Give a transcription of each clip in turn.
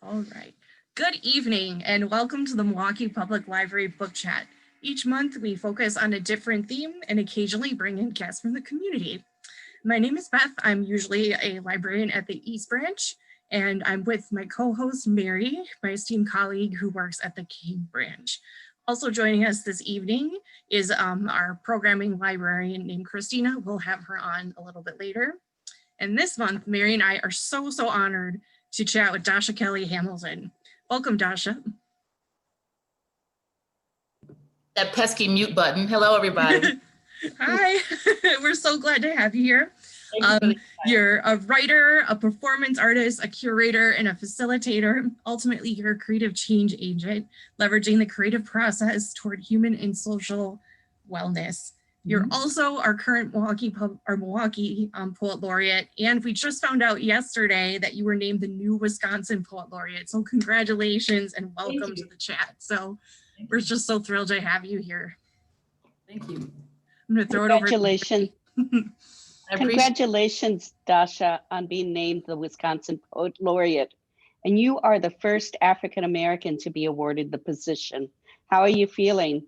All right. Good evening and welcome to the Milwaukee Public Library Book Chat. Each month we focus on a different theme and occasionally bring in guests from the community. My name is Beth. I'm usually a librarian at the East Branch, and I'm with my co-host Mary, my esteemed colleague who works at the King Branch. Also joining us this evening is our programming librarian named Christina. We'll have her on a little bit later. And this month, Mary and I are so honored to chat with Dasha Kelly Hamilton. Welcome, Dasha. That pesky mute button. Hello, everybody. Hi, we're so glad to have you here. You're a writer, a performance artist, a curator, and a facilitator. Ultimately, you're a creative change agent, leveraging the creative process toward human and social wellness. You're also our current Milwaukee Poet Laureate, and we just found out yesterday that you were named the new Wisconsin Poet Laureate. So congratulations and welcome to the chat. So we're just so thrilled to have you here. Thank you. I'm going to throw it over. Congratulations. Congratulations, Dasha, on being named the Wisconsin Poet Laureate. And you are the first African-American to be awarded the position. How are you feeling?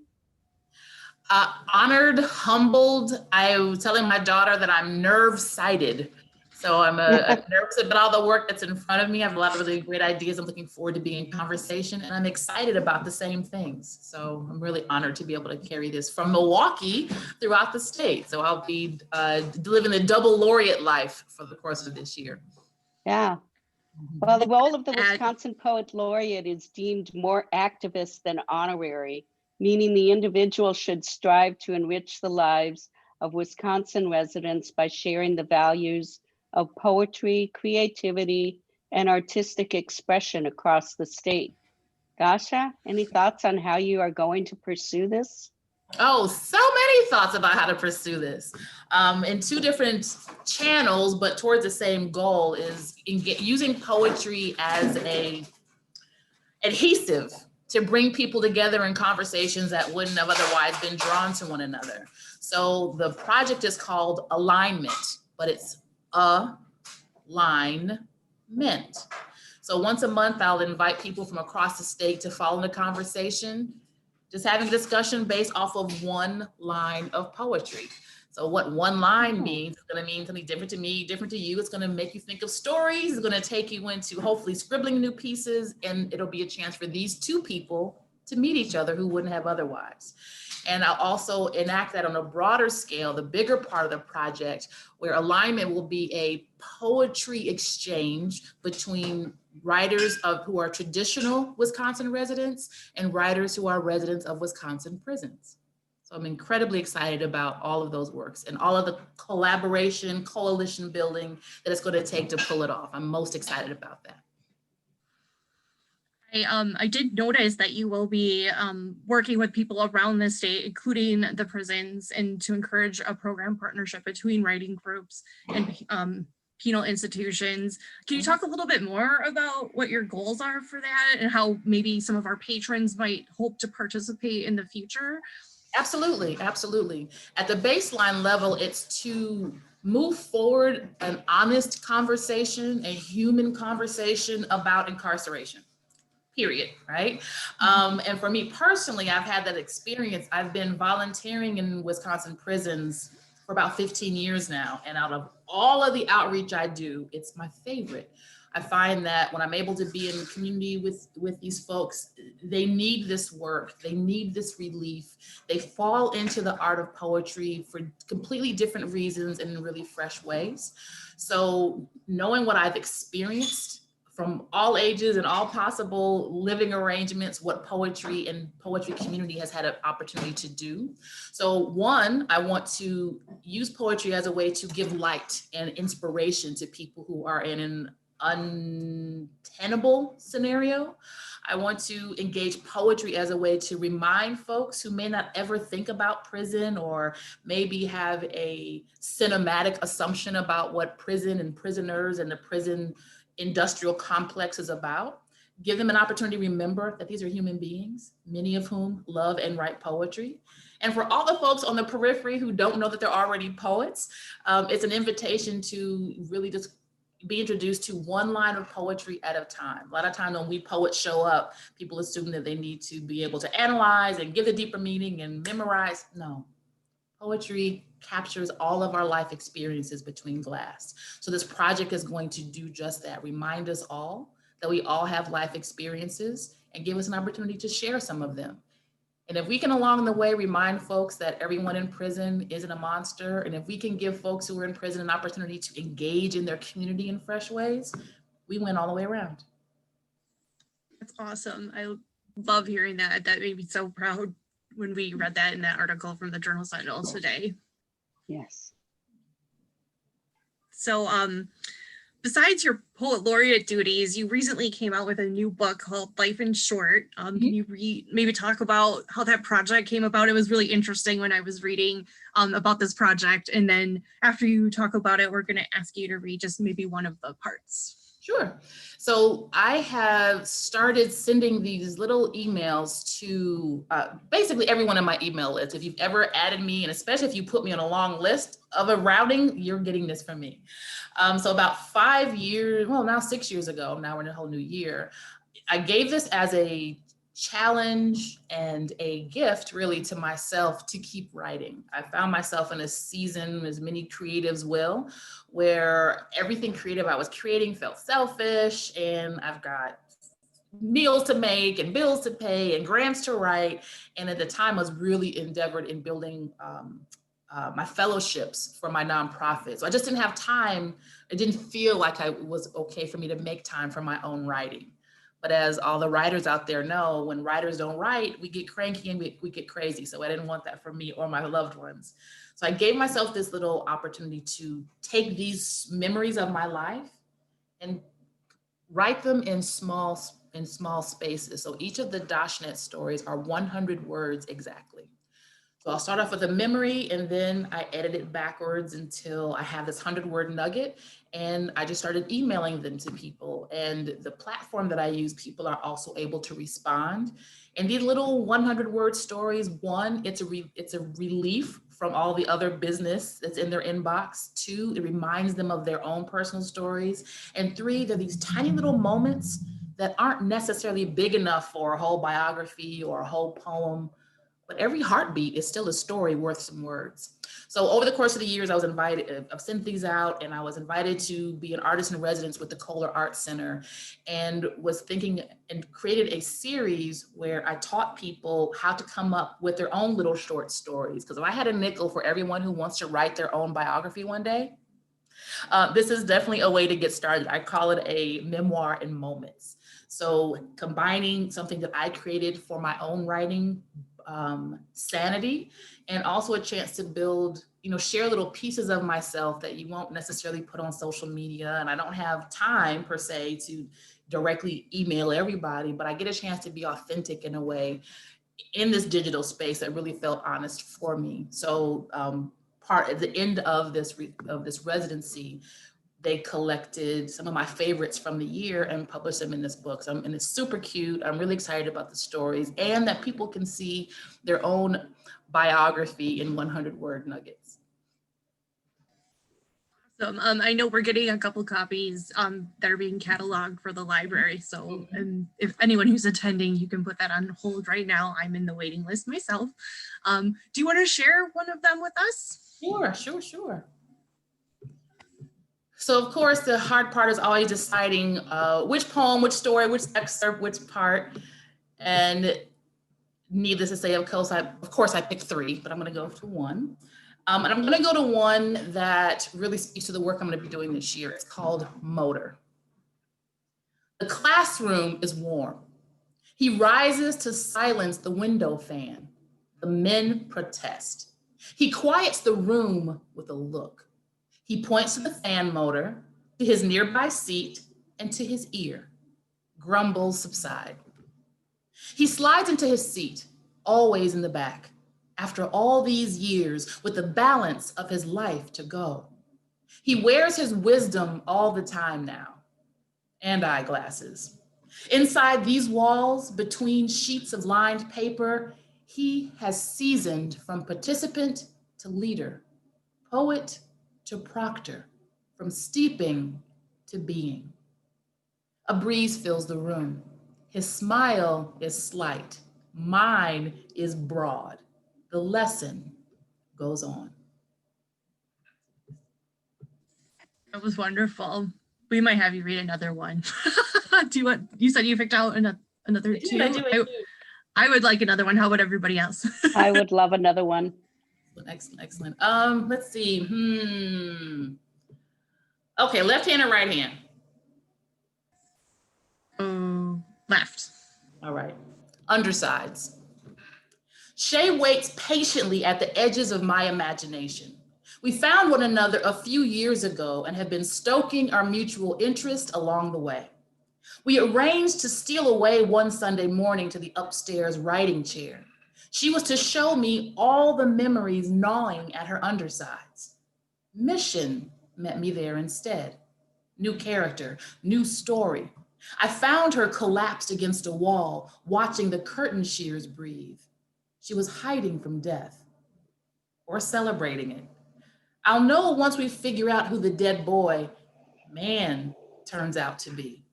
Honored, humbled. I was telling my daughter that I'm nerve-sighted. So I'm nervous about all the work that's in front of me. I have a lot of really great ideas. I'm looking forward to being in conversation, and I'm excited about the same things. So I'm really honored to be able to carry this from Milwaukee throughout the state. So I'll be living the double laureate life for the course of this year. Yeah. Well, the role of the Wisconsin Poet Laureate is deemed more activist than honorary, meaning the individual should strive to enrich the lives of Wisconsin residents by sharing the values of poetry, creativity, and artistic expression across the state. Dasha, any thoughts on how you are going to pursue this? Oh, so many thoughts about how to pursue this in two different channels, but towards the same goal is using poetry as an adhesive to bring people together in conversations that wouldn't have otherwise been drawn to one another. So the project is called Alignment, but it's alignment. So once a month, I'll invite people from across the state to follow the conversation, just having a discussion based off of one line of poetry. So what one line means is going to mean something different to me, different to you. It's going to make you think of stories. It's going to take you into hopefully scribbling new pieces, and it'll be a chance for these two people to meet each other who wouldn't have otherwise. And I'll also enact that on a broader scale, the bigger part of the project, where Alignment will be a poetry exchange between writers who are traditional Wisconsin residents and writers who are residents of Wisconsin prisons. So I'm incredibly excited about all of those works and all of the collaboration, coalition building that it's going to take to pull it off. I'm most excited about that. I did notice that you will be working with people around the state, including the prisons, and to encourage a program partnership between writing groups and penal institutions. Can you talk a little bit more about what your goals are for that and how maybe some of our patrons might hope to participate in the future? Absolutely, absolutely. At the baseline level, it's to move forward an honest conversation, a human conversation about incarceration. Period, right? And for me personally, I've had that experience. I've been volunteering in Wisconsin prisons for about 15 years now. And out of all of the outreach I do, it's my favorite. I find that when I'm able to be in the community with these folks, they need this work. They need this relief. They fall into the art of poetry for completely different reasons and in really fresh ways. So knowing what I've experienced from all ages and all possible living arrangements, what poetry and poetry community has had an opportunity to do. So one, I want to use poetry as a way to give light and inspiration to people who are in an untenable scenario. I want to engage poetry as a way to remind folks who may not ever think about prison or maybe have a cinematic assumption about what prison and prisoners and the prison industrial complex is about. Give them an opportunity to remember that these are human beings, many of whom love and write poetry. And for all the folks on the periphery who don't know that they're already poets, it's an invitation to really just be introduced to one line of poetry at a time. A lot of times when we poets show up, people assume that they need to be able to analyze and give a deeper meaning and memorize. No, poetry captures all of our life experiences between glass. So this project is going to do just that, remind us all that we all have life experiences and give us an opportunity to share some of them. And if we can along the way remind folks that everyone in prison isn't a monster, and if we can give folks who are in prison an opportunity to engage in their community in fresh ways, we win all the way around. That's awesome. I love hearing that. That made me so proud when we read that in that article from the Journal Sentinel today. Yes. So besides your poet laureate duties, you recently came out with a new book called Life in Short. Can you maybe talk about how that project came about? It was really interesting when I was reading about this project. And then after you talk about it, we're going to ask you to read just maybe one of the parts. Sure. So I have started sending these little emails to basically everyone in my email list. If you've ever added me, and especially if you put me on a long list of a routing, you're getting this from me. So about 5 years, well, now 6 years ago, now we're in a whole new year, I gave this as a challenge and a gift really to myself to keep writing. I found myself in a season, as many creatives will, where everything creative I was creating felt selfish, and I've got meals to make and bills to pay and grants to write. And at the time I was really endeavored in building my fellowships for my nonprofit. So I just didn't have time. It didn't feel like it was okay for me to make time for my own writing. But as all the writers out there know, when writers don't write, we get cranky and we get crazy. So I didn't want that for me or my loved ones. So I gave myself this little opportunity to take these memories of my life and write them in small spaces. So each of the Dashnet stories are 100 words exactly. So I'll start off with a memory, and then I edit it backwards until I have this 100-word nugget, and I just started emailing them to people. And the platform that I use, people are also able to respond. And these little 100-word stories, one, it's a relief from all the other business that's in their inbox. Two, it reminds them of their own personal stories. And three, they're these tiny little moments that aren't necessarily big enough for a whole biography or a whole poem. But every heartbeat is still a story worth some words. So over the course of the years, I've sent these out, and I was invited to be an artist in residence with the Kohler Art Center, and was thinking and created a series where I taught people how to come up with their own little short stories. Because if I had a nickel for everyone who wants to write their own biography one day, this is definitely a way to get started. I call it a memoir in moments. So combining something that I created for my own writing sanity, and also a chance to build, share little pieces of myself that you won't necessarily put on social media. And I don't have time per se to directly email everybody, but I get a chance to be authentic in a way in this digital space that really felt honest for me. So at the end of this residency, they collected some of my favorites from the year and published them in this book. And it's super cute. I'm really excited about the stories, and that people can see their own biography in 100-word nuggets. So I know we're getting a couple copies that are being cataloged for the library. So and if anyone who's attending, you can put that on hold right now. I'm in the waiting list myself. Do you want to share one of them with us? Sure. So of course, the hard part is always deciding which poem, which story, which excerpt, which part. And needless to say, of course I picked three, but I'm gonna go to one. And I'm gonna go to one that really speaks to the work I'm gonna be doing this year. It's called Motor. The classroom is warm. He rises to silence the window fan. The men protest. He quiets the room with a look. He points to the fan motor, to his nearby seat, and to his ear. Grumbles subside. He slides into his seat, always in the back, after all these years, with the balance of his life to go. He wears his wisdom all the time now, and eyeglasses. Inside these walls, between sheets of lined paper, he has seasoned from participant to leader, poet to proctor, from steeping to being. A breeze fills the room. His smile is slight. Mine is broad. The lesson goes on. That was wonderful. We might have you read another one. You said you picked out another two? I would like another one. How about everybody else? I would love another one. Excellent, excellent. Let's see. Okay, left hand or right hand? Left. All right. Undersides. Shay waits patiently at the edges of my imagination. We found one another a few years ago and have been stoking our mutual interest along the way. We arranged to steal away one Sunday morning to the upstairs writing chair. She was to show me all the memories gnawing at her undersides. Mission met me there instead. New character, new story. I found her collapsed against a wall, watching the curtain shears breathe. She was hiding from death, or celebrating it. I'll know once we figure out who the dead boy, man, turns out to be.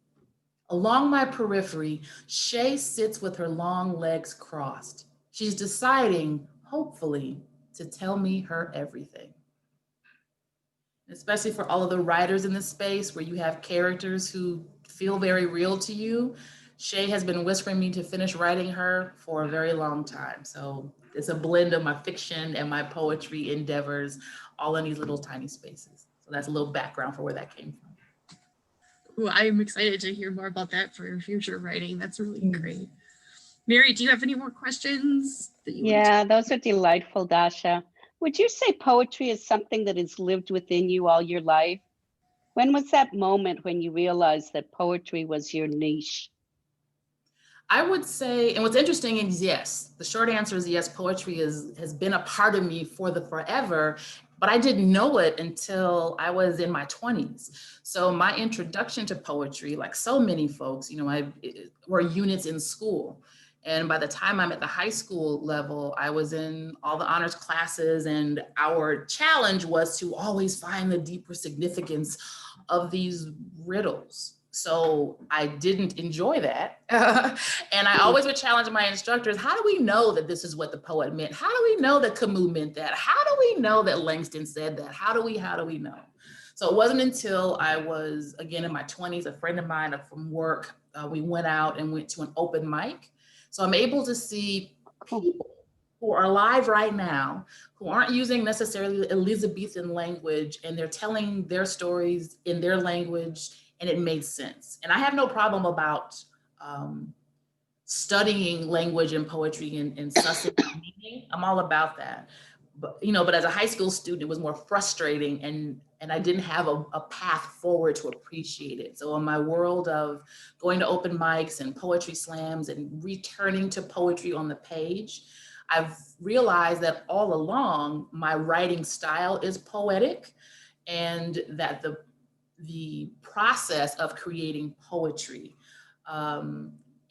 Along my periphery, Shay sits with her long legs crossed. She's deciding, hopefully, to tell me her everything. Especially for all of the writers in this space where you have characters who feel very real to you, Shay has been whispering me to finish writing her for a very long time. So it's a blend of my fiction and my poetry endeavors, all in these little tiny spaces. So that's a little background for where that came from. Ooh, I'm excited to hear more about that for your future writing. That's really great. Mary, do you have any more questions? Yeah, those are delightful, Dasha. Would you say poetry is something that has lived within you all your life? When was that moment when you realized that poetry was your niche? I would say, and what's interesting is yes, the short answer is yes, poetry has been a part of me for the forever, but I didn't know it until I was in my 20s. So my introduction to poetry, like so many folks, were units in school. And by the time I'm at the high school level, I was in all the honors classes, and our challenge was to always find the deeper significance of these riddles. So I didn't enjoy that. And I always would challenge my instructors, how do we know that this is what the poet meant? How do we know that Camus meant that? How do we know that Langston said that? How do we know? So it wasn't until I was, again, in my 20s, a friend of mine from work, we went out and went to an open mic. So I'm able to see people who are alive right now, who aren't using necessarily Elizabethan language, and they're telling their stories in their language, and it made sense. And I have no problem about studying language and poetry and sussing meaning. I'm all about that. But as a high school student, it was more frustrating, and I didn't have a path forward to appreciate it. So in my world of going to open mics and poetry slams and returning to poetry on the page, I've realized that all along my writing style is poetic, and that the process of creating poetry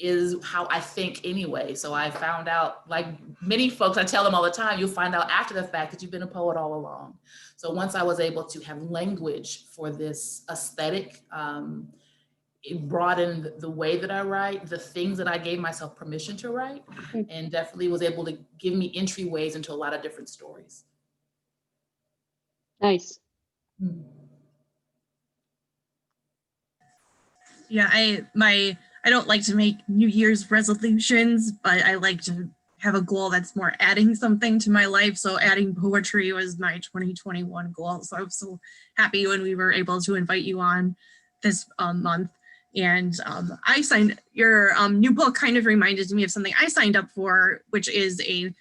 is how I think anyway. So I found out, like many folks, I tell them all the time, you'll find out after the fact that you've been a poet all along. So once I was able to have language for this aesthetic, it broadened the way that I write, the things that I gave myself permission to write, and definitely was able to give me entryways into a lot of different stories. Nice. Yeah, I don't like to make New Year's resolutions, but I like to have a goal that's more adding something to my life. So adding poetry was my 2021 goal. So I'm so happy when we were able to invite you on this month. And I signed your new book kind of reminded me of something I signed up for, which is a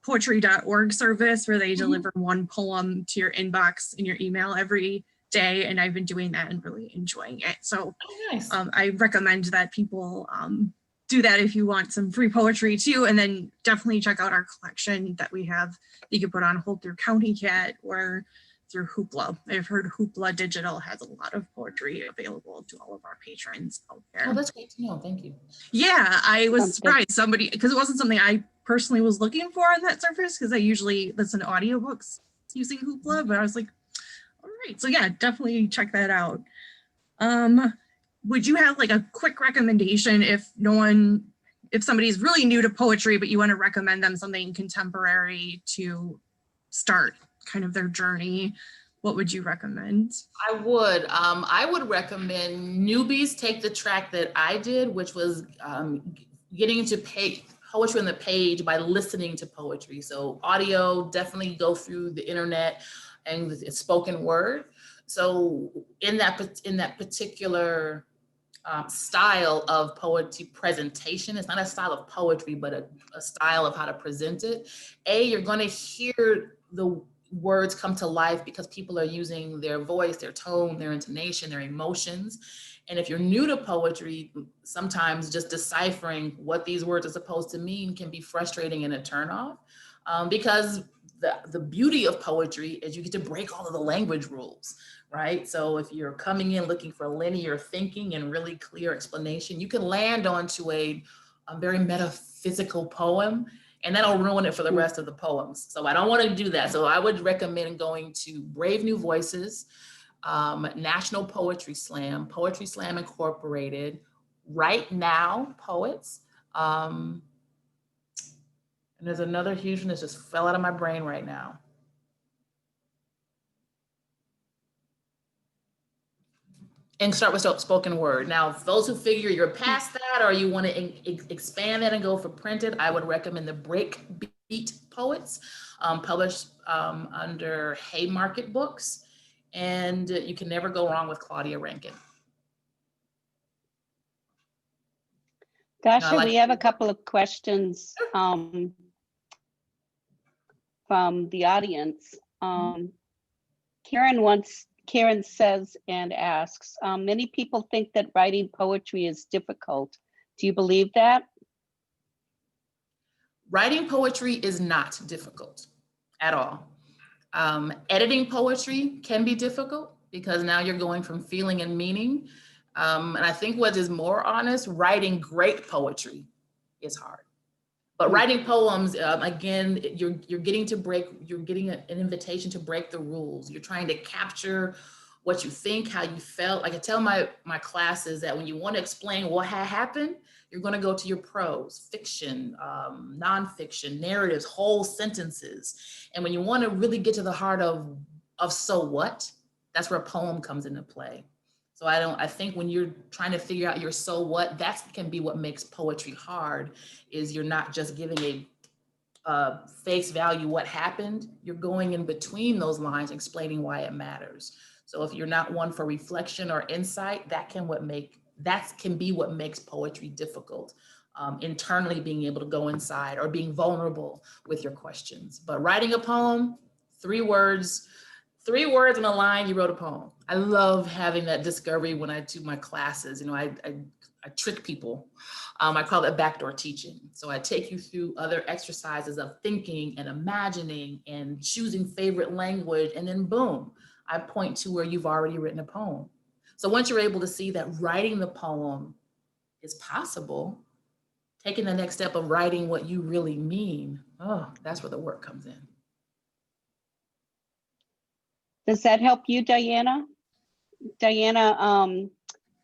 poetry.org service where they deliver one poem to your inbox in your email every day, and I've been doing that and really enjoying it. So nice. I recommend that people do that if you want some free poetry too, and then definitely check out our collection that we have. You can put on hold through County Cat or through Hoopla. I've heard Hoopla Digital has a lot of poetry available to all of our patrons out there. Oh, that's great to know. Thank you. Yeah, I was surprised because it wasn't something I personally was looking for on that surface, because I usually listen to audiobooks using Hoopla, but I was like, all right, so yeah, definitely check that out. Would you have like a quick recommendation if somebody's really new to poetry, but you want to recommend them something contemporary to start kind of their journey? What would you recommend? I would recommend newbies take the track that I did, which was getting into poetry on the page by listening to poetry. So audio, definitely go through the internet and it's spoken word. So in that particular style of poetry presentation, it's not a style of poetry, but a style of how to present it. You're going to hear the words come to life because people are using their voice, their tone, their intonation, their emotions. And if you're new to poetry, sometimes just deciphering what these words are supposed to mean can be frustrating and a turnoff, because the beauty of poetry is you get to break all of the language rules, right? So if you're coming in looking for linear thinking and really clear explanation, you can land onto a very metaphysical poem, and that'll ruin it for the rest of the poems. So I don't want to do that. So I would recommend going to Brave New Voices, National Poetry Slam, Poetry Slam Incorporated, Right Now Poets. And there's another huge one that just fell out of my brain right now. And start with spoken word. Now, those who figure you're past that or you want to expand that and go for printed, I would recommend the Breakbeat Poets, published under Haymarket Books. And you can never go wrong with Claudia Rankin. Dasha, we have a couple of questions from the audience. Karen says and asks, many people think that writing poetry is difficult. Do you believe that? Writing poetry is not difficult at all. Editing poetry can be difficult because now you're going from feeling and meaning. And I think what is more honest, writing great poetry is hard. But writing poems, again, you're getting an invitation to break the rules. You're trying to capture what you think, how you felt. Like I tell my classes that when you want to explain what had happened, you're going to go to your prose, fiction, nonfiction, narratives, whole sentences. And when you want to really get to the heart of so what, that's where a poem comes into play. So I think when you're trying to figure out your so what, that can be what makes poetry hard, is you're not just giving a face value what happened, you're going in between those lines, explaining why it matters. So if you're not one for reflection or insight, that can be what makes poetry difficult. Internally being able to go inside or being vulnerable with your questions. But writing a poem, 3 words in a line, you wrote a poem. I love having that discovery when I do my classes. You know, I trick people. I call it backdoor teaching. So I take you through other exercises of thinking and imagining and choosing favorite language, and then boom, I point to where you've already written a poem. So once you're able to see that writing the poem is possible, taking the next step of writing what you really mean, that's where the work comes in. Does that help you, Diana? Diana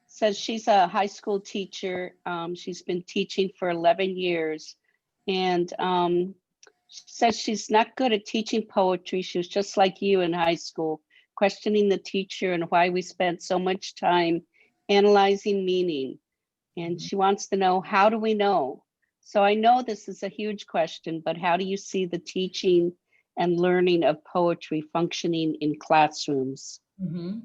says she's a high school teacher. She's been teaching for 11 years. And she says she's not good at teaching poetry. She was just like you in high school, questioning the teacher and why we spent so much time analyzing meaning. And she wants to know, how do we know? So I know this is a huge question, but how do you see the teaching and learning of poetry functioning in classrooms? Mm-hmm.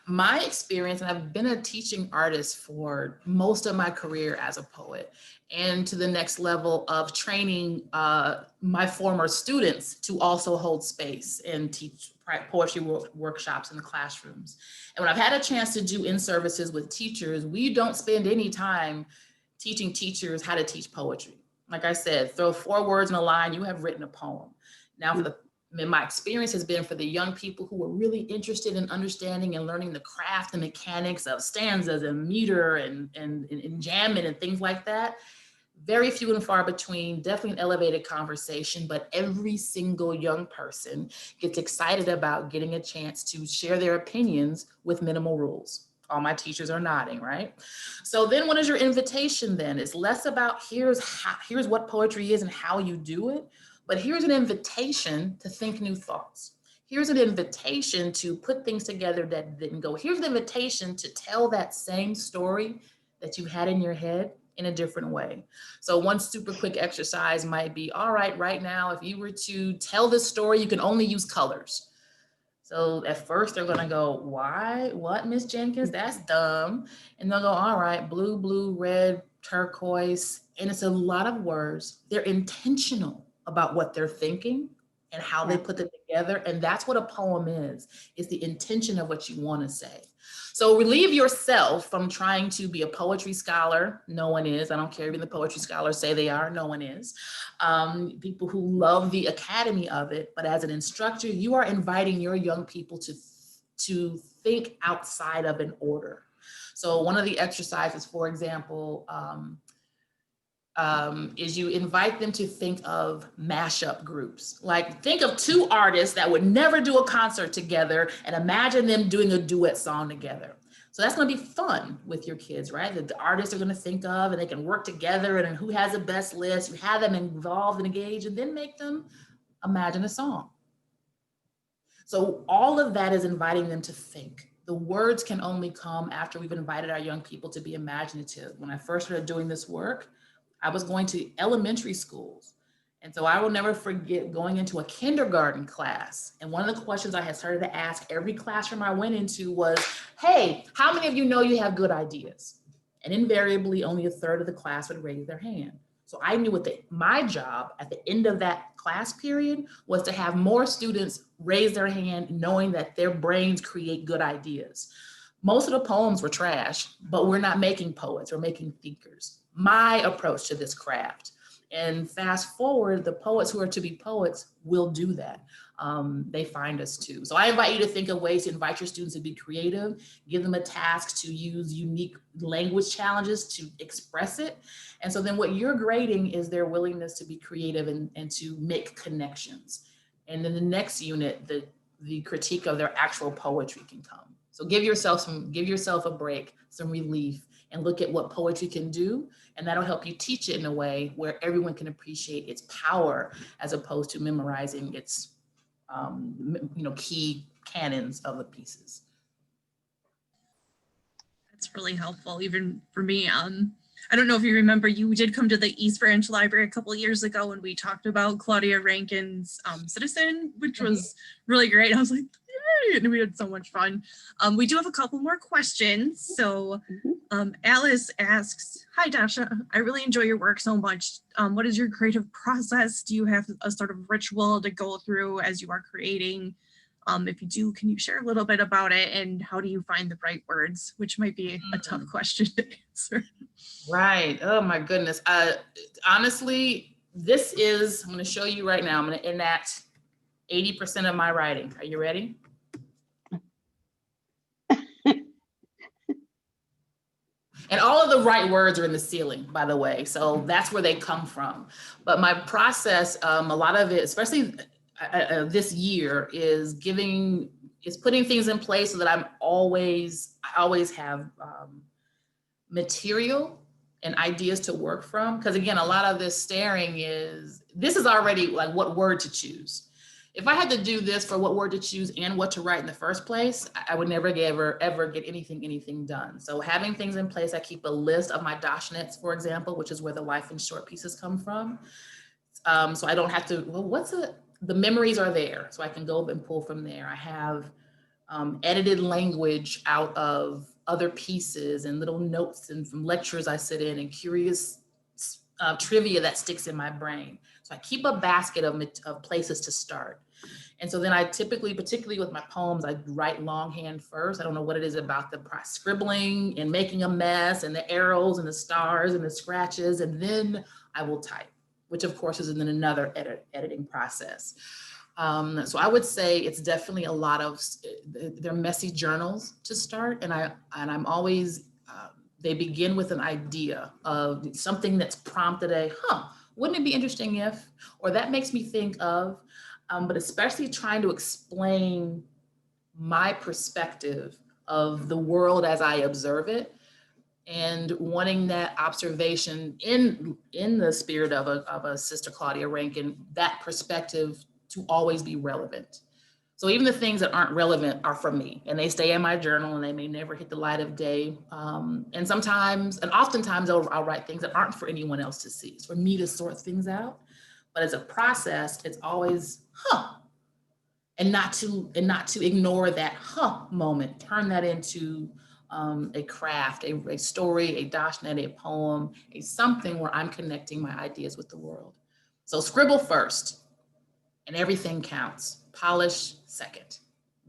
My experience, and I've been a teaching artist for most of my career as a poet, and to the next level of training my former students to also hold space and teach poetry workshops in the classrooms. And when I've had a chance to do in-services with teachers, we don't spend any time teaching teachers how to teach poetry. Like I said, throw 4 words in a line, you have written a poem. Now, my experience has been for the young people who are really interested in understanding and learning the craft and mechanics of stanzas and meter and jamming and things like that. Very few and far between, definitely an elevated conversation, but every single young person gets excited about getting a chance to share their opinions with minimal rules. All my teachers are nodding, right? So then what is your invitation then? It's less about here's what poetry is and how you do it, but here's an invitation to think new thoughts. Here's an invitation to put things together that didn't go. Here's an invitation to tell that same story that you had in your head in a different way. So one super quick exercise might be, all right, right now, if you were to tell this story, you can only use colors. So at first they're gonna go, why? What, Miss Jenkins? That's dumb. And they'll go, all right, blue, blue, red, turquoise. And it's a lot of words. They're intentional about what they're thinking and how they put them together. And that's what a poem is the intention of what you wanna say. So relieve yourself from trying to be a poetry scholar. No one is. I don't care if the poetry scholars say they are. No one is. People who love the academy of it, but as an instructor, you are inviting your young people to think outside of an order. So one of the exercises, for example, is you invite them to think of mashup groups. Like think of two artists that would never do a concert together and imagine them doing a duet song together. So that's gonna be fun with your kids, right? That the artists are gonna think of and they can work together and who has the best list, you have them involved and engaged and then make them imagine a song. So all of that is inviting them to think. The words can only come after we've invited our young people to be imaginative. When I first started doing this work, I was going to elementary schools. And so I will never forget going into a kindergarten class. And one of the questions I had started to ask every classroom I went into was, hey, how many of you know you have good ideas? And invariably only a third of the class would raise their hand. So I knew my job at the end of that class period was to have more students raise their hand knowing that their brains create good ideas. Most of the poems were trash, but we're not making poets, we're making thinkers. My approach to this craft. And fast forward, the poets who are to be poets will do that. They find us too. So I invite you to think of ways to invite your students to be creative, give them a task to use unique language challenges to express it. And so then what you're grading is their willingness to be creative and to make connections. And then the next unit, the critique of their actual poetry can come. So give yourself a break, some relief, and look at what poetry can do. And that'll help you teach it in a way where everyone can appreciate its power as opposed to memorizing its key canons of the pieces. That's really helpful, even for me. I don't know if you remember, you did come to the East Branch Library a couple of years ago when we talked about Claudia Rankin's Citizen, which was really great. I was like, yay, and we had so much fun. We do have a couple more questions. So Alice asks, hi Dasha, I really enjoy your work so much. What is your creative process? Do you have a sort of ritual to go through as you are creating? If you do, can you share a little bit about it and how do you find the right words, which might be a tough question to answer. Right, oh my goodness. Honestly, I'm gonna show you right now, I'm gonna enact 80% of my writing. Are you ready? And all of the right words are in the ceiling, by the way. So that's where they come from. But my process, a lot of it, especially this year, is putting things in place so that I always have material and ideas to work from. Because again, a lot of this staring is already like what word to choose. If I had to do this for what word to choose and what to write in the first place, I would never ever get anything done. So having things in place, I keep a list of my Dashnets, for example, which is where the life in short pieces come from. So I don't have to, the memories are there, so I can go and pull from there. I have edited language out of other pieces and little notes and from lectures I sit in and curious trivia that sticks in my brain. So I keep a basket of places to start. And so then I typically, particularly with my poems, I write longhand first. I don't know what it is about the scribbling and making a mess and the arrows and the stars and the scratches, and then I will type, which of course is then another editing process. So I would say it's definitely a lot of, they're messy journals to start. And I'm always, they begin with an idea of something that's prompted wouldn't it be interesting if, or that makes me think of, but especially trying to explain my perspective of the world as I observe it, and wanting that observation in the spirit of a Sister Claudia Rankin, that perspective to always be relevant. So even the things that aren't relevant are from me, and they stay in my journal, and they may never hit the light of day. And sometimes, and oftentimes, I'll write things that aren't for anyone else to see. It's for me to sort things out. But as a process, it's always, and not to ignore that moment. Turn that into a craft, a story, a dashnet, a poem, a something where I'm connecting my ideas with the world. So scribble first, and everything counts. Polish second.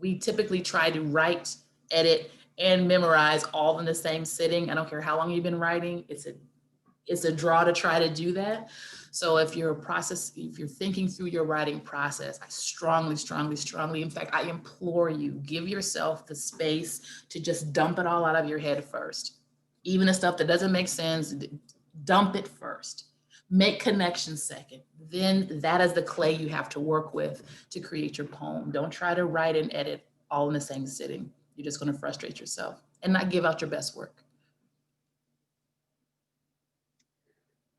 We typically try to write, edit, and memorize all in the same sitting. I don't care how long you've been writing. It's a draw to try to do that. So if you're thinking through your writing process, I strongly, in fact, I implore you, give yourself the space to just dump it all out of your head first. Even the stuff that doesn't make sense, dump it first. Make connections second. Then that is the clay you have to work with to create your poem. Don't try to write and edit all in the same sitting. You're just going to frustrate yourself and not give out your best work.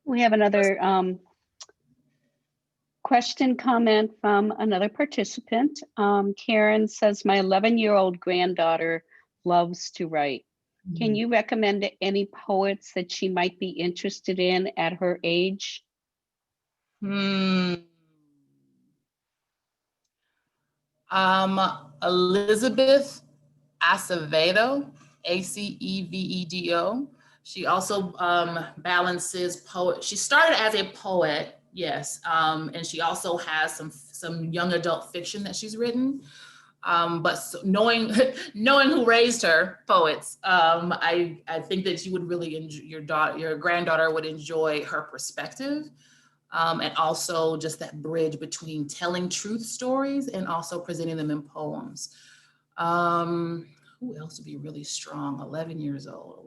We have another question, comment from another participant. Karen says, my 11-year-old granddaughter loves to write. Can you recommend any poets that she might be interested in at her age? Elizabeth Acevedo, Acevedo. She also balances poet. She started as a poet, yes, and she also has some young adult fiction that she's written. But so knowing who raised her, poets, I think that you would really enjoy, your granddaughter would enjoy her perspective, and also just that bridge between telling truth stories and also presenting them in poems. Who else would be really strong? 11 years old.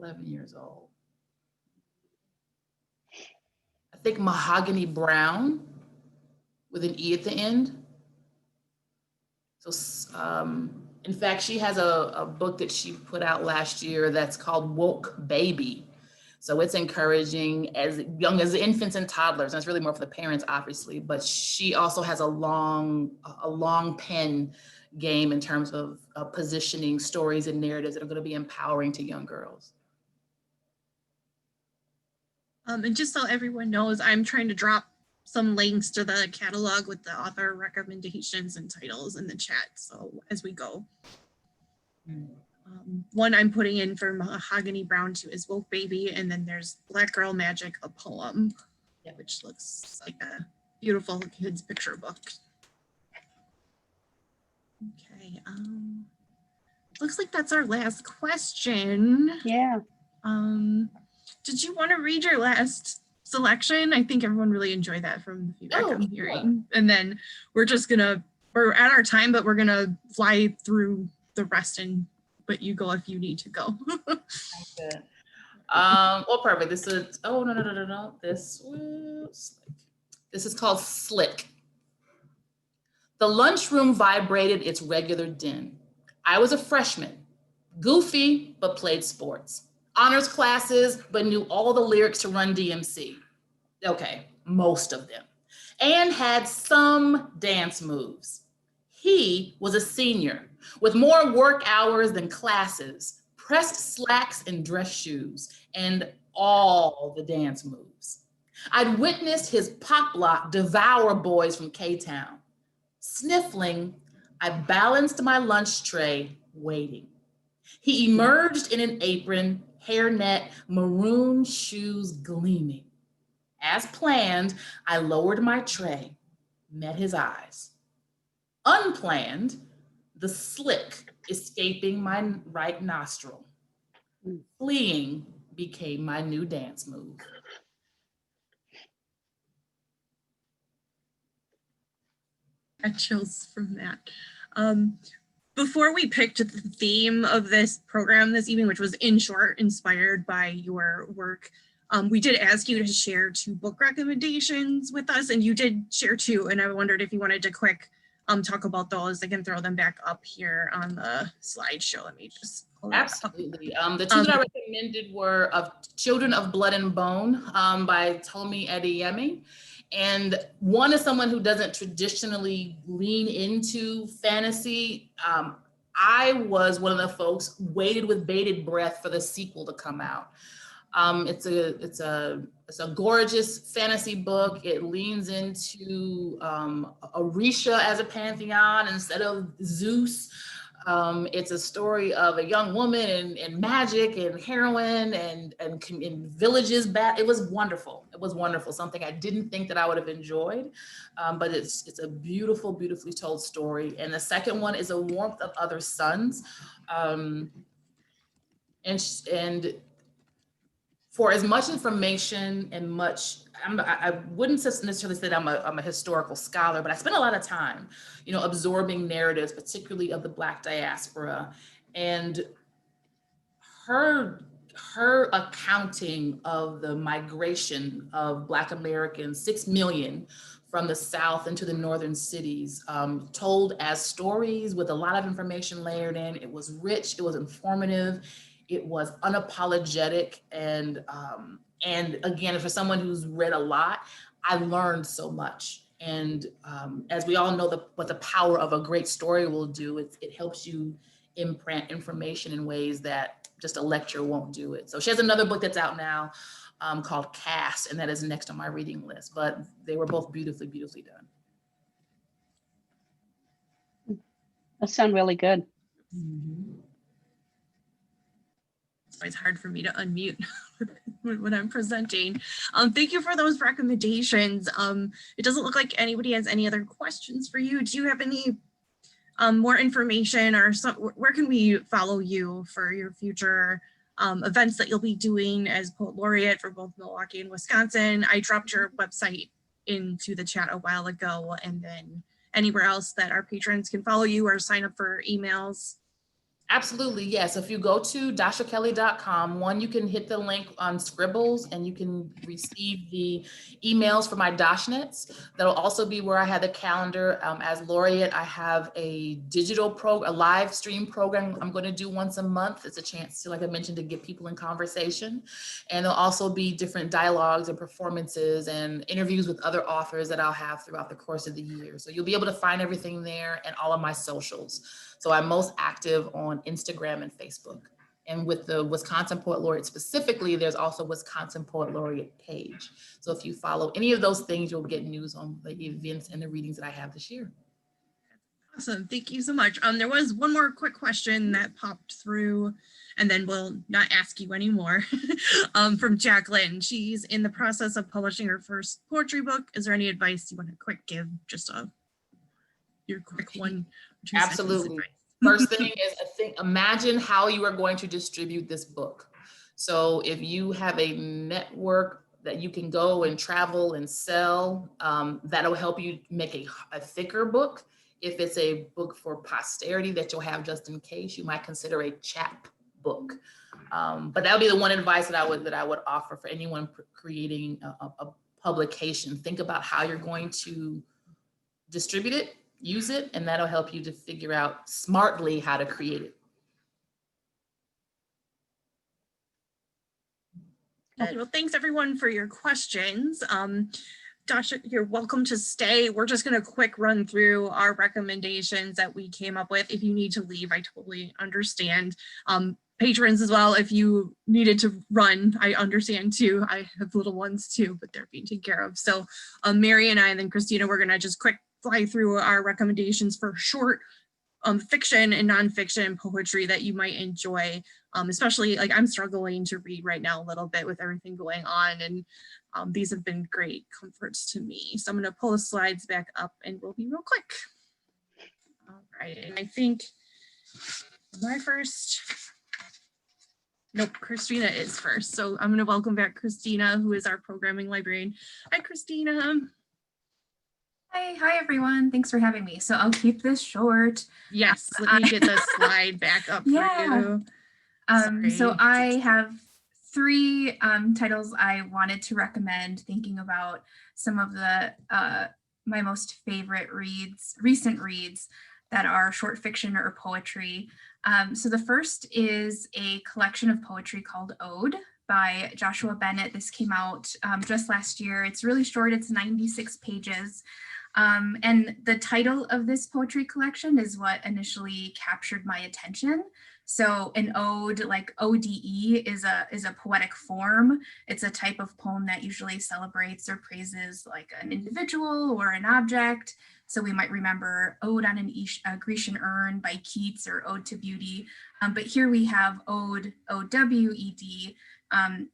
I think Mahogany Brown with an E at the end. So, in fact, she has a book that she put out last year that's called Woke Baby. So it's encouraging as young as infants and toddlers. And it's really more for the parents, obviously, but she also has a long pen game in terms of positioning stories and narratives that are going to be empowering to young girls. And just so everyone knows, I'm trying to drop some links to the catalog with the author recommendations and titles in the chat, so as we go. One I'm putting in for Mahogany Brown too is Woke Baby, and then there's Black Girl Magic, a poem, which looks like a beautiful kids picture book. Okay, looks like that's our last question. Yeah. Did you want to read your last selection? I think everyone really enjoyed that from the feedback I'm hearing. And then we're at our time, but we're gonna fly through the rest, and but you go if you need to go. Okay. Well, perfect. This is no. This is called Slick. The lunchroom vibrated its regular din. I was a freshman, goofy but played sports. Honors classes, but knew all the lyrics to Run DMC. Okay, most of them. And had some dance moves. He was a senior with more work hours than classes, pressed slacks and dress shoes, and all the dance moves. I'd witnessed his pop lock devour boys from K-Town. Sniffling, I balanced my lunch tray, waiting. He emerged in an apron, hairnet, maroon shoes gleaming. As planned, I lowered my tray, met his eyes. Unplanned, the slick escaping my right nostril. Fleeing became my new dance move. Got chills from that. Before we picked the theme of this program this evening, which was in short inspired by your work, we did ask you to share 2 book recommendations with us, and you did share 2, and I wondered if you wanted to quick talk about those. I can throw them back up here on the slideshow. Let me just pull that up. Absolutely. The two that I recommended were of Children of Blood and Bone by Tomi Adeyemi. And one is someone who doesn't traditionally lean into fantasy. I was one of the folks waited with bated breath for the sequel to come out. It's a gorgeous fantasy book. It leans into Orisha as a pantheon instead of Zeus. It's a story of a young woman and magic and heroine and in villages. It was wonderful. It was wonderful. Something I didn't think that I would have enjoyed, but it's a beautiful, beautifully told story. And the second one is A Warmth of Other Suns, and for as much information and much, I wouldn't necessarily say that I'm a historical scholar, but I spent a lot of time, absorbing narratives, particularly of the Black diaspora, and her accounting of the migration of Black Americans, 6 million from the South into the northern cities, told as stories with a lot of information layered in. It was rich, it was informative. It was unapologetic, and again, for someone who's read a lot, I learned so much. And as we all know, what the power of a great story will do, it helps you imprint information in ways that just a lecture won't do it. So she has another book that's out now called Cast, and that is next on my reading list. But they were both beautifully, beautifully done. That sounds really good. Mm-hmm. It's hard for me to unmute when I'm presenting. Thank you for those recommendations. It doesn't look like anybody has any other questions for you. Do you have any more information, or where can we follow you for your future events that you'll be doing as Poet Laureate for both Milwaukee and Wisconsin? I dropped your website into the chat a while ago, and then anywhere else that our patrons can follow you or sign up for emails. Absolutely, yes. If you go to dashakelly.com, you can hit the link on Scribbles and you can receive the emails for my Dashnets. That'll also be where I have the calendar. As Laureate, I have a a live stream program I'm going to do once a month. It's a chance to, like I mentioned, to get people in conversation. And there'll also be different dialogues and performances and interviews with other authors that I'll have throughout the course of the year. So you'll be able to find everything there and all of my socials. So I'm most active on Instagram and Facebook. And with the Wisconsin Poet Laureate specifically, there's also Wisconsin Poet Laureate page. So if you follow any of those things, you'll get news on the events and the readings that I have this year. Awesome, thank you so much. There was one more quick question that popped through, and then we'll not ask you anymore, from Jacqueline. She's in the process of publishing her first poetry book. Is there any advice you want to quick give? Just your quick one. Absolutely. First thing is, imagine how you are going to distribute this book. So if you have a network that you can go and travel and sell, that'll help you make a thicker book. If it's a book for posterity that you'll have just in case, you might consider a chap book. But that would be the one advice that I would offer for anyone creating a publication. Think about how you're going to distribute it, use it, and that'll help you to figure out smartly how to create it. Well, thanks everyone for your questions. Dasha, you're welcome to stay. We're just going to quick run through our recommendations that we came up with. If you need to leave, I totally understand. Patrons as well, if you needed to run, I understand too. I have little ones too, but they're being taken care of. So Mary and I, and then Christina, we're going to just quick fly through our recommendations for short fiction and nonfiction poetry that you might enjoy, especially like I'm struggling to read right now a little bit with everything going on, and these have been great comforts to me. So I'm going to pull the slides back up and we'll be real quick. All right, and I think my first, nope, Christina is first. So I'm going to welcome back Christina, who is our programming librarian. Hi, Christina. Hi everyone. Thanks for having me. So I'll keep this short. Yes, let me get the slide back up for you. So I have 3 titles I wanted to recommend, thinking about some of the my most favorite recent reads that are short fiction or poetry. So the first is a collection of poetry called Ode by Joshua Bennett. This came out just last year. It's really short, it's 96 pages. And the title of this poetry collection is what initially captured my attention. So an ode, like ODE, is a poetic form. It's a type of poem that usually celebrates or praises like an individual or an object. So we might remember Ode on a Grecian Urn by Keats, or Ode to Beauty. But here we have Ode, O-W-E-D,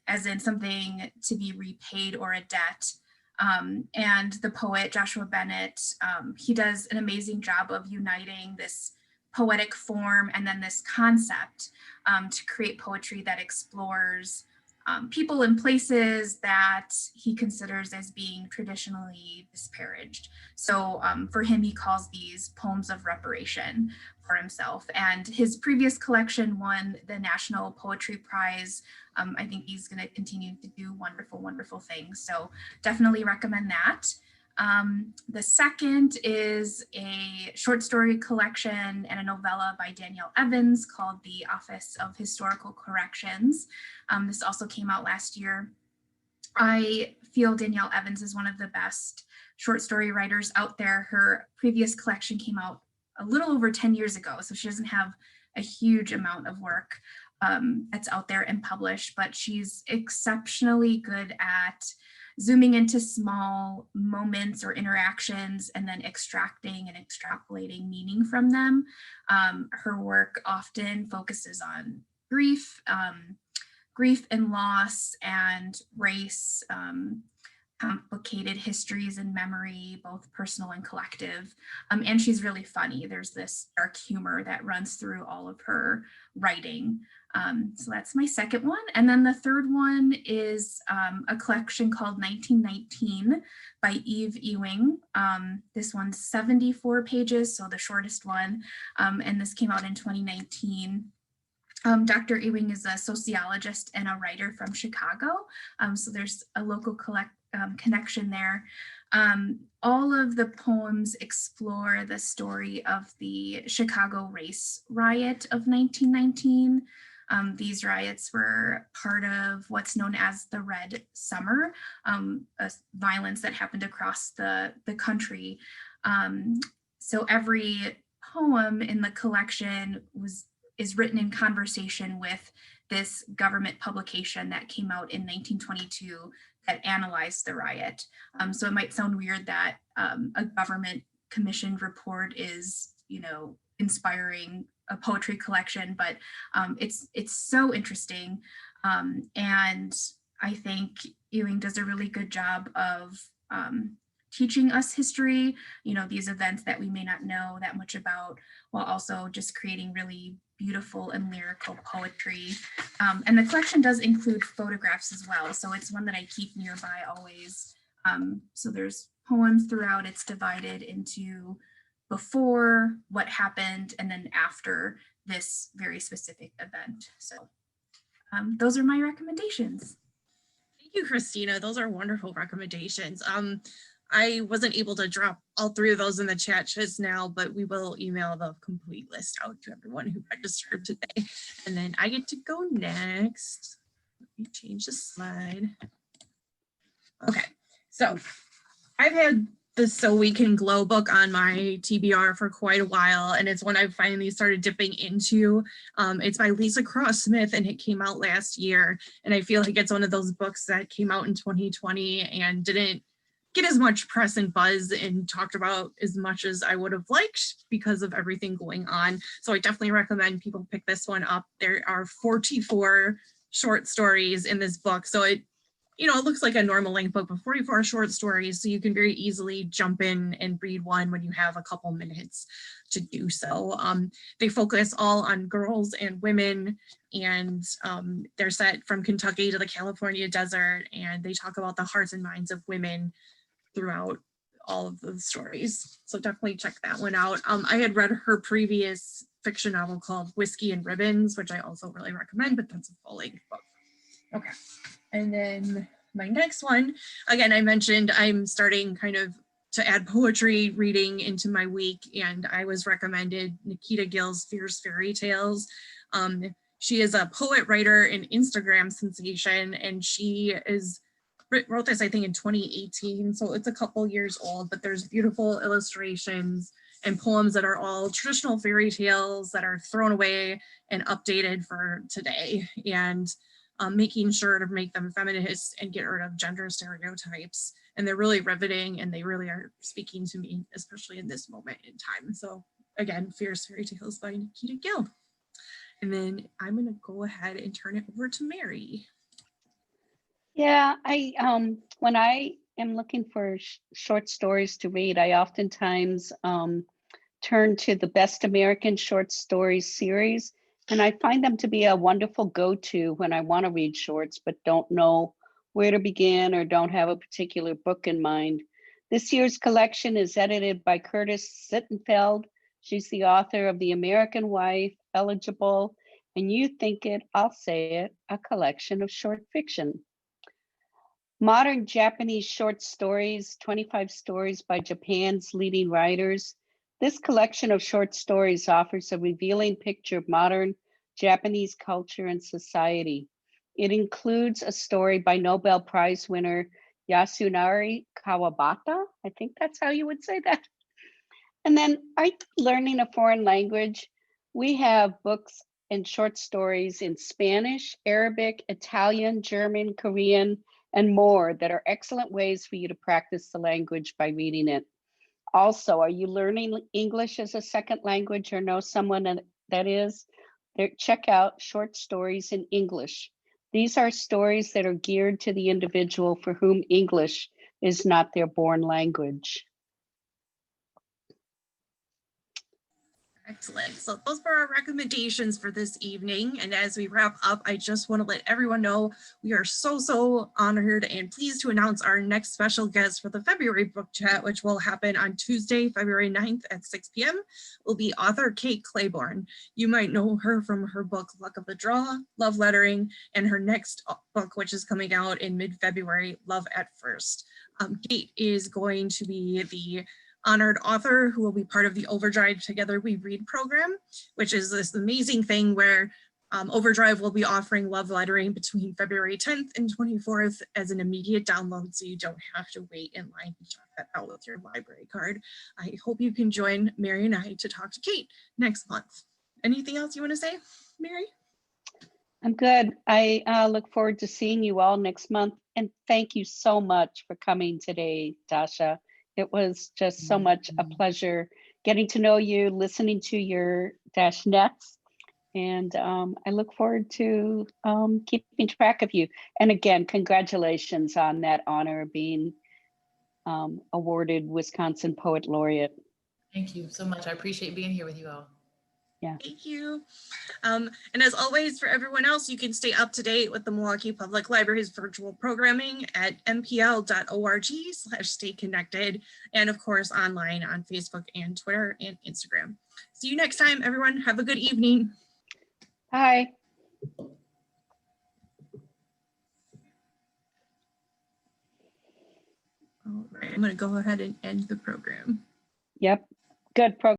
as in something to be repaid or a debt. And the poet Joshua Bennett, he does an amazing job of uniting this poetic form and then this concept to create poetry that explores people and places that he considers as being traditionally disparaged. So for him, he calls these poems of reparation for himself. And his previous collection won the National Poetry Prize. I think he's going to continue to do wonderful, wonderful things. So definitely recommend that. The second is a short story collection and a novella by Danielle Evans called The Office of Historical Corrections. This also came out last year. I feel Danielle Evans is one of the best short story writers out there. Her previous collection came out a little over 10 years ago, so she doesn't have a huge amount of work that's out there and published, but she's exceptionally good at zooming into small moments or interactions and then extracting and extrapolating meaning from them. Her work often focuses on grief, grief and loss and race, complicated histories and memory, both personal and collective. And she's really funny. There's this dark humor that runs through all of her writing. So that's my second one. And then the third one is a collection called 1919 by Ewing. This one's 74 pages, so the shortest one. And this came out in 2019. Dr. Ewing is a sociologist and a writer from Chicago. So there's a local connection there. All of the poems explore the story of the Chicago race riot of 1919. These riots were part of what's known as the Red Summer, a violence that happened across the country. So every poem in the collection is written in conversation with this government publication that came out in 1922 that analyzed the riot. So it might sound weird that a government commissioned report is, inspiring a poetry collection, but it's so interesting. And I think Ewing does a really good job of teaching us history, these events that we may not know that much about, while also just creating really beautiful and lyrical poetry. And the collection does include photographs as well. So it's one that I keep nearby always. So there's poems throughout. It's divided into before, what happened, and then after this very specific event. So those are my recommendations. Thank you, Christina. Those are wonderful recommendations. I wasn't able to drop all three of those in the chat just now, but we will email the complete list out to everyone who registered today. And then I get to go next. Let me change the slide. Okay, so I've had the So We Can Glow book on my TBR for quite a while, and it's one I've finally started dipping into. It's by Lisa Cross Smith, and it came out last year. And I feel like it's one of those books that came out in 2020 and didn't get as much press and buzz and talked about as much as I would have liked because of everything going on. So I definitely recommend people pick this one up. There are 44 short stories in this book. So it looks like a normal length book, but 44 short stories. So you can very easily jump in and read one when you have a couple minutes to do so. They focus all on girls and women, and they're set from Kentucky to the California desert. And they talk about the hearts and minds of women throughout all of the stories. So definitely check that one out. I had read her previous fiction novel called Whiskey and Ribbons, which I also really recommend, but that's a full-length book. Okay, and then my next one, again, I mentioned I'm starting kind of to add poetry reading into my week, and I was recommended Nikita Gill's Fierce Fairy Tales. She is a poet, writer, and Instagram sensation, and she wrote this, I think, in 2018, so it's a couple years old, but there's beautiful illustrations and poems that are all traditional fairy tales that are thrown away and updated for today, and making sure to make them feminist and get rid of gender stereotypes. And they're really riveting, and they really are speaking to me, especially in this moment in time. So again, Fierce Fairy Tales by Nikita Gill. And then I'm gonna go ahead and turn it over to Mary. Yeah, when I am looking for short stories to read, I oftentimes turn to the Best American Short Stories series, and I find them to be a wonderful go-to when I want to read shorts but don't know where to begin or don't have a particular book in mind. This year's collection is edited by Curtis Sittenfeld. She's the author of The American Wife, Eligible, and You Think It, I'll Say It, a collection of short fiction. Modern Japanese short stories, 25 stories by Japan's leading writers. This collection of short stories offers a revealing picture of modern Japanese culture and society. It includes a story by Nobel Prize winner Yasunari Kawabata. I think that's how you would say that. And then, are you learning a foreign language? We have books and short stories in Spanish, Arabic, Italian, German, Korean, and more that are excellent ways for you to practice the language by reading it. Also, are you learning English as a second language or know someone that is? Check out Short Stories in English. These are stories that are geared to the individual for whom English is not their born language. Excellent. So those were our recommendations for this evening. And as we wrap up, I just want to let everyone know we are so honored and pleased to announce our next special guest for the February book chat, which will happen on Tuesday, February 9th at 6 p.m. will be author Kate Claiborne. You might know her from her book, Luck of the Draw, Love Lettering, and her next book, which is coming out in mid-February, Love at First. Kate is going to be the honored author who will be part of the Overdrive Together We Read program, which is this amazing thing where Overdrive will be offering love lettering between February 10th and 24th as an immediate download, so you don't have to wait in line to check that out with your library card. I hope you can join Mary and I to talk to Kate next month. Anything else you want to say, Mary? I'm good. I look forward to seeing you all next month. And thank you so much for coming today, Dasha. It was just so much a pleasure getting to know you, listening to your dash nets. And I look forward to keeping track of you. And again, congratulations on that honor of being awarded Wisconsin Poet Laureate. Thank you so much. I appreciate being here with you all. Yeah. Thank you. And as always, for everyone else, you can stay up to date with the Milwaukee Public Library's virtual programming at mpl.org/stay connected, and of course, online on Facebook and Twitter and Instagram. See you next time, everyone. Have a good evening. Bye. All right, I'm going to go ahead and end the program. Yep. Good program.